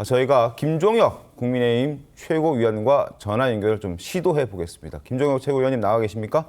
저희가 김종혁 국민의힘 최고위원과 전화 연결을 좀 시도해 보겠습니다. 김종혁 최고위원님 나와 계십니까?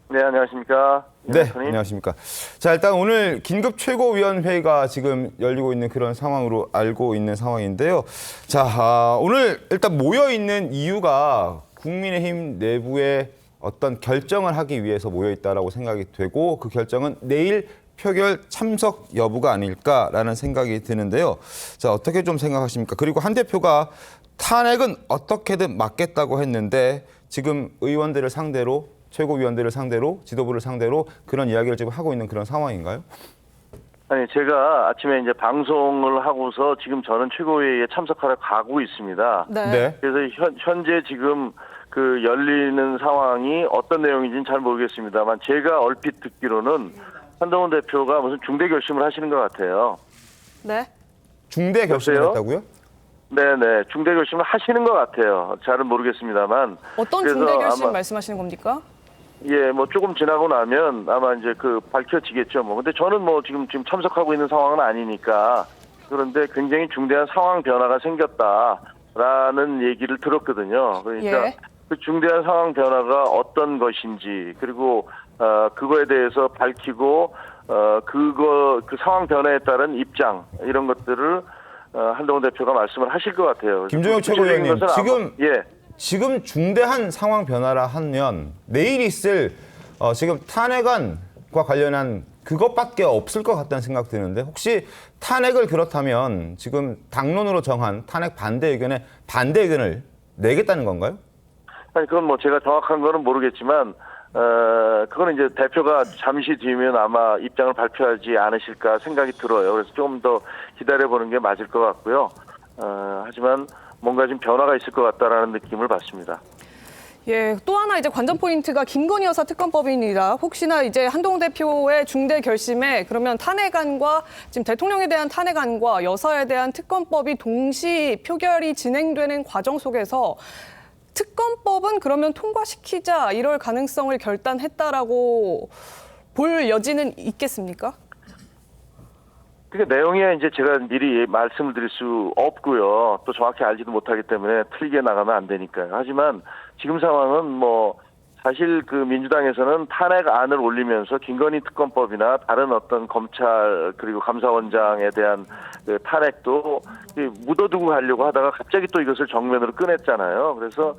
네, 안녕하십니까. 네, 안녕하십니까. 자, 일단 오늘 긴급 최고위원회가 지금 열리고 있는 그런 상황으로 알고 있는 상황인데요. 자, 오늘 일단 모여 있는 이유가 국민의힘 내부에 어떤 결정을 하기 위해서 모여 있다라고 생각이 되고, 그 결정은 내일 표결 참석 여부가 아닐까라는 생각이 드는데요. 자, 어떻게 좀 생각하십니까? 그리고 한 대표가 탄핵은 어떻게든 막겠다고 했는데 지금 의원들을 상대로, 최고위원들을 상대로, 지도부를 상대로 그런 이야기를 지금 하고 있는 그런 상황인가요? 아니, 제가 아침에 이제 방송을 하고서 지금 저는 최고회의에 참석하러 가고 있습니다. 네. 그래서 현재 지금 그 열리는 상황이 어떤 내용인지는 잘 모르겠습니다만, 제가 얼핏 듣기로는 한동훈 대표가 무슨 중대 결심을 하시는 것 같아요. 네. 중대 결심을 여보세요? 했다고요? 네네, 중대 결심을 하시는 것 같아요. 잘은 모르겠습니다만. 어떤 그래서 중대 결심 아마, 말씀하시는 겁니까? 예, 뭐 조금 지나고 나면 아마 이제 그 밝혀지겠죠. 뭐 근데 저는 뭐 지금 참석하고 있는 상황은 아니니까. 그런데 굉장히 중대한 상황 변화가 생겼다라는 얘기를 들었거든요. 그러니까 예. 그 중대한 상황 변화가 어떤 것인지, 그리고 그거에 대해서 밝히고 그 상황 변화에 따른 입장, 이런 것들을 한동훈 대표가 말씀을 하실 것 같아요. 김종혁 최고위원님, 예. 지금 중대한 상황 변화라 하면 내일 있을 지금 탄핵안과 관련한 그것밖에 없을 것 같다는 생각 드는데, 혹시 탄핵을 그렇다면 지금 당론으로 정한 탄핵 반대 의견에 반대 의견을 내겠다는 건가요? 아니, 그건 뭐 제가 정확한 거는 모르겠지만, 그거는 이제 대표가 잠시 뒤면 아마 입장을 발표하지 않으실까 생각이 들어요. 그래서 좀 더 기다려보는 게 맞을 것 같고요. 하지만 뭔가 좀 변화가 있을 것 같다라는 느낌을 받습니다. 예, 또 하나 이제 관전 포인트가 김건희 여사 특검법입니다. 혹시나 이제 한동훈 대표의 중대 결심에 그러면 탄핵안과 지금 대통령에 대한 탄핵안과 여사에 대한 특검법이 동시 표결이 진행되는 과정 속에서 특검법은 그러면 통과시키자 이럴 가능성을 결단했다라고 볼 여지는 있겠습니까? 그러니까 내용에 이제 제가 미리 말씀을 드릴 수 없고요. 또 정확히 알지도 못하기 때문에 틀리게 나가면 안 되니까요. 하지만 지금 상황은 뭐 사실 그 민주당에서는 탄핵안을 올리면서 김건희 특검법이나 다른 어떤 검찰 그리고 감사원장에 대한 그 탄핵도 묻어두고 가려고 하다가 갑자기 또 이것을 정면으로 꺼냈잖아요. 그래서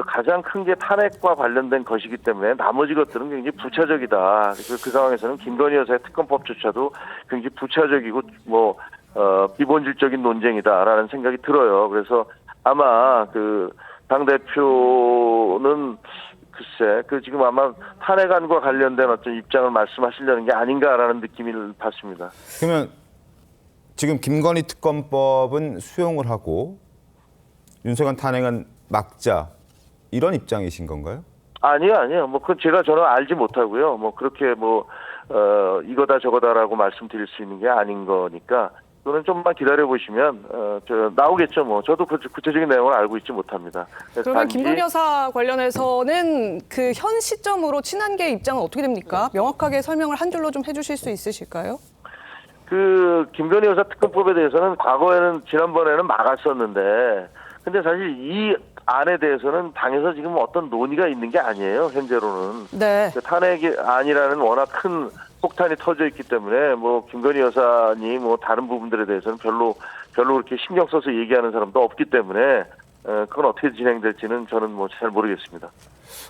가장 큰 게 탄핵과 관련된 것이기 때문에 나머지 것들은 굉장히 부차적이다. 그 상황에서는 김건희 여사의 특검법조차도 굉장히 부차적이고 뭐 비본질적인 논쟁이다라는 생각이 들어요. 그래서 아마 그 당대표는 글쎄 지금 아마 탄핵안과 관련된 어떤 입장을 말씀하시려는 게 아닌가라는 느낌을 받습니다. 그러면 지금 김건희 특검법은 수용을 하고 윤석열 탄핵은 막자, 이런 입장이신 건가요? 아니요. 뭐 그건 저는 알지 못하고요. 뭐 그렇게 이거다 저거다라고 말씀드릴 수 있는 게 아닌 거니까, 그거는 좀만 기다려 보시면 나오겠죠. 뭐 저도 구체적인 내용을 알고 있지 못합니다. 그러면 김건희 여사 관련해서는 그 현 시점으로 친한계의 입장은 어떻게 됩니까? 명확하게 설명을 한 줄로 좀 해주실 수 있으실까요? 그 김건희 여사 특검법에 대해서는 과거에는 지난번에는 막았었는데, 근데 사실 이 안에 대해서는 당에서 지금 어떤 논의가 있는 게 아니에요. 현재로는. 네. 탄핵이 아니라는 워낙 큰 폭탄이 터져 있기 때문에 뭐 김건희 여사니 뭐 다른 부분들에 대해서는 별로 그렇게 신경 써서 얘기하는 사람도 없기 때문에 그건 어떻게 진행될지는 저는 뭐 잘 모르겠습니다.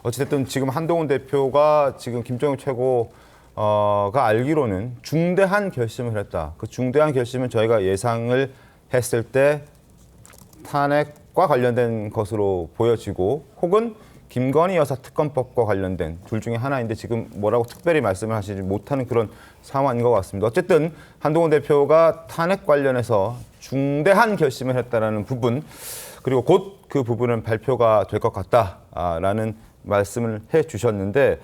어찌됐든 지금 한동훈 대표가 지금 김종혁 최고가 알기로는 중대한 결심을 했다. 그 중대한 결심은 저희가 예상을 했을 때 탄핵과 관련된 것으로 보여지고, 혹은 김건희 여사 특검법과 관련된 둘 중에 하나인데 지금 뭐라고 특별히 말씀을 하시지 못하는 그런 상황인 것 같습니다. 어쨌든 한동훈 대표가 탄핵 관련해서 중대한 결심을 했다라는 부분, 그리고 곧 그 부분은 발표가 될 것 같다라는 말씀을 해주셨는데,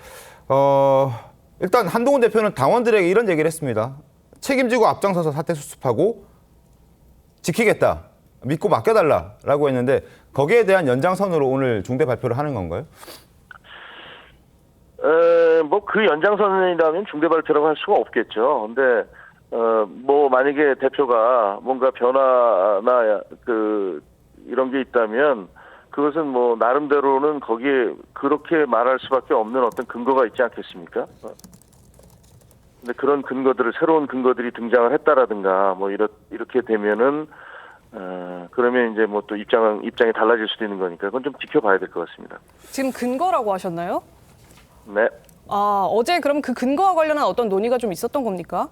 일단 한동훈 대표는 당원들에게 이런 얘기를 했습니다. 책임지고 앞장서서 사태 수습하고 지키겠다. 믿고 맡겨달라라고 했는데, 거기에 대한 연장선으로 오늘 중대 발표를 하는 건가요? 뭐 그 연장선이라면 중대 발표라고 할 수가 없겠죠. 근데 뭐 만약에 대표가 뭔가 변화나 이런 게 있다면 그것은 뭐 나름대로는 거기에 그렇게 말할 수밖에 없는 어떤 근거가 있지 않겠습니까? 근데 그런 근거들을 새로운 근거들이 등장을 했다라든가 뭐 이렇게 되면은 그러면 이제 뭐 또 입장이 달라질 수도 있는 거니까 그건 좀 지켜봐야 될 것 같습니다. 지금 근거라고 하셨나요? 네. 어제 그럼 그 근거와 관련한 어떤 논의가 좀 있었던 겁니까?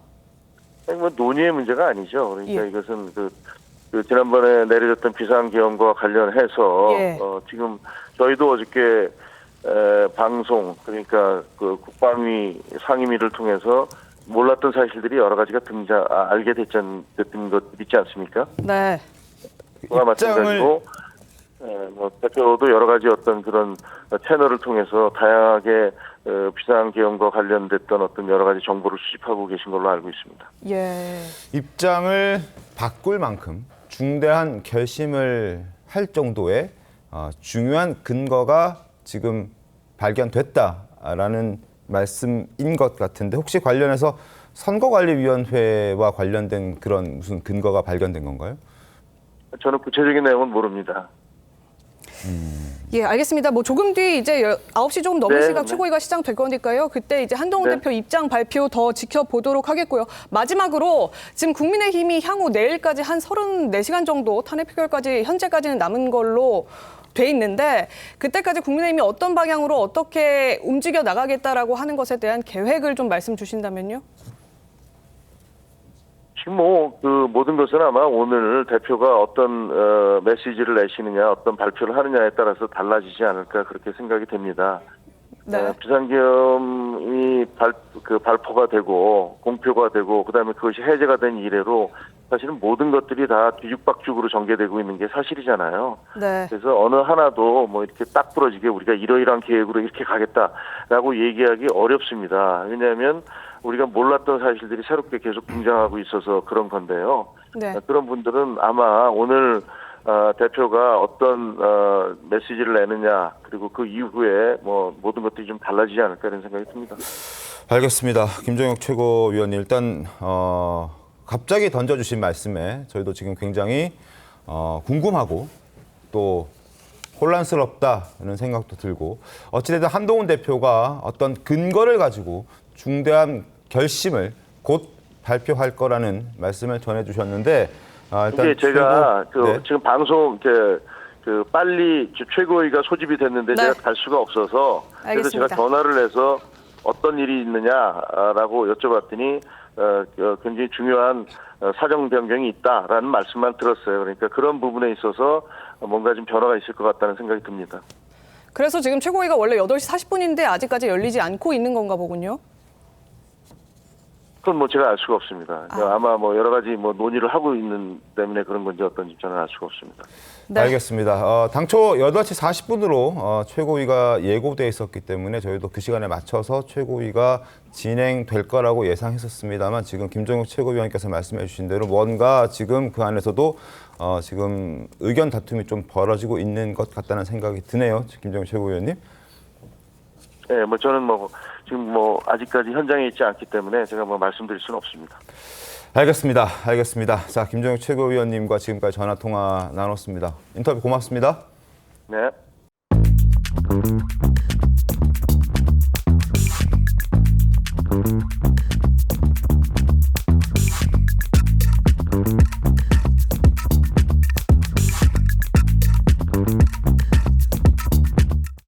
아니, 뭐 논의의 문제가 아니죠. 그러니까 예. 이것은 그 지난번에 내려졌던 비상계엄과 관련해서 예. 지금 저희도 어저께 방송 그러니까 그 국방위 상임위를 통해서 몰랐던 사실들이 여러 가지가 알게 됐던 것 있지 않습니까? 네. 그와 마찬가지로 뭐 대표도 여러 가지 어떤 그런 채널을 통해서 다양하게 비상계엄과 관련됐던 어떤 여러 가지 정보를 수집하고 계신 걸로 알고 있습니다. 예. 입장을 바꿀 만큼 중대한 결심을 할 정도의 중요한 근거가 지금 발견됐다라는 말씀인 것 같은데 혹시 관련해서 선거관리위원회와 관련된 그런 무슨 근거가 발견된 건가요? 저는 구체적인 내용은 모릅니다. 예, 알겠습니다. 뭐 조금 뒤 이제 9시 조금 넘은 네, 시각 네. 최고위가 시작될 거니까요. 그때 이제 한동훈 네. 대표 입장 발표 더 지켜보도록 하겠고요. 마지막으로 지금 국민의힘이 향후 내일까지 한 34시간 정도 탄핵 표결까지 현재까지는 남은 걸로 돼 있는데 그때까지 국민의힘이 어떤 방향으로 어떻게 움직여 나가겠다라고 하는 것에 대한 계획을 좀 말씀 주신다면요. 지금 뭐 그 모든 것은 아마 오늘 대표가 어떤 메시지를 내시느냐, 어떤 발표를 하느냐에 따라서 달라지지 않을까 그렇게 생각이 됩니다. 네. 비상계엄이 발표가 되고 공표가 되고 그다음에 그것이 해제가 된 이래로 사실은 모든 것들이 다 뒤죽박죽으로 전개되고 있는 게 사실이잖아요. 네. 그래서 어느 하나도 뭐 이렇게 딱 부러지게 우리가 이러이러한 계획으로 이렇게 가겠다라고 얘기하기 어렵습니다. 왜냐하면 우리가 몰랐던 사실들이 새롭게 계속 등장하고 있어서 그런 건데요. 네. 그런 분들은 아마 오늘 대표가 어떤 메시지를 내느냐 그리고 그 이후에 뭐 모든 것들이 좀 달라지지 않을까 이런 생각이 듭니다. 알겠습니다. 김종혁 최고위원님 일단 갑자기 던져주신 말씀에 저희도 지금 굉장히 궁금하고 또 혼란스럽다는 생각도 들고 어찌됐든 한동훈 대표가 어떤 근거를 가지고 중대한 결심을 곧 발표할 거라는 말씀을 전해주셨는데 일단 이게 제가 네. 지금 방송 빨리 최고위가 소집이 됐는데 네. 제가 갈 수가 없어서 그래서 알겠습니다. 제가 전화를 해서 어떤 일이 있느냐라고 여쭤봤더니 굉장히 중요한 사정 변경이 있다라는 말씀만 들었어요. 그러니까 그런 부분에 있어서 뭔가 좀 변화가 있을 것 같다는 생각이 듭니다. 그래서 지금 최고위가 원래 8시 40분인데 아직까지 열리지 않고 있는 건가 보군요. 그건 뭐 제가 알 수가 없습니다. 아마 뭐 여러 가지 뭐 논의를 하고 있는 때문에 그런 건지 어떤지 저는 알 수가 없습니다. 네. 알겠습니다. 당초 8시 40분으로 최고위가 예고돼 있었기 때문에 저희도 그 시간에 맞춰서 최고위가 진행될 거라고 예상했었습니다만 지금 김종혁 최고위원께서 말씀해 주신 대로 뭔가 지금 그 안에서도 지금 의견 다툼이 좀 벌어지고 있는 것 같다는 생각이 드네요. 김종혁 최고위원님. 네, 뭐 저는 지금 아직까지 현장에 있지 않기 때문에 제가 말씀드릴 수는 없습니다. 알겠습니다. 자, 김종혁 최고위원님과 지금까지 전화 통화 나눴습니다. 인터뷰 고맙습니다. 네.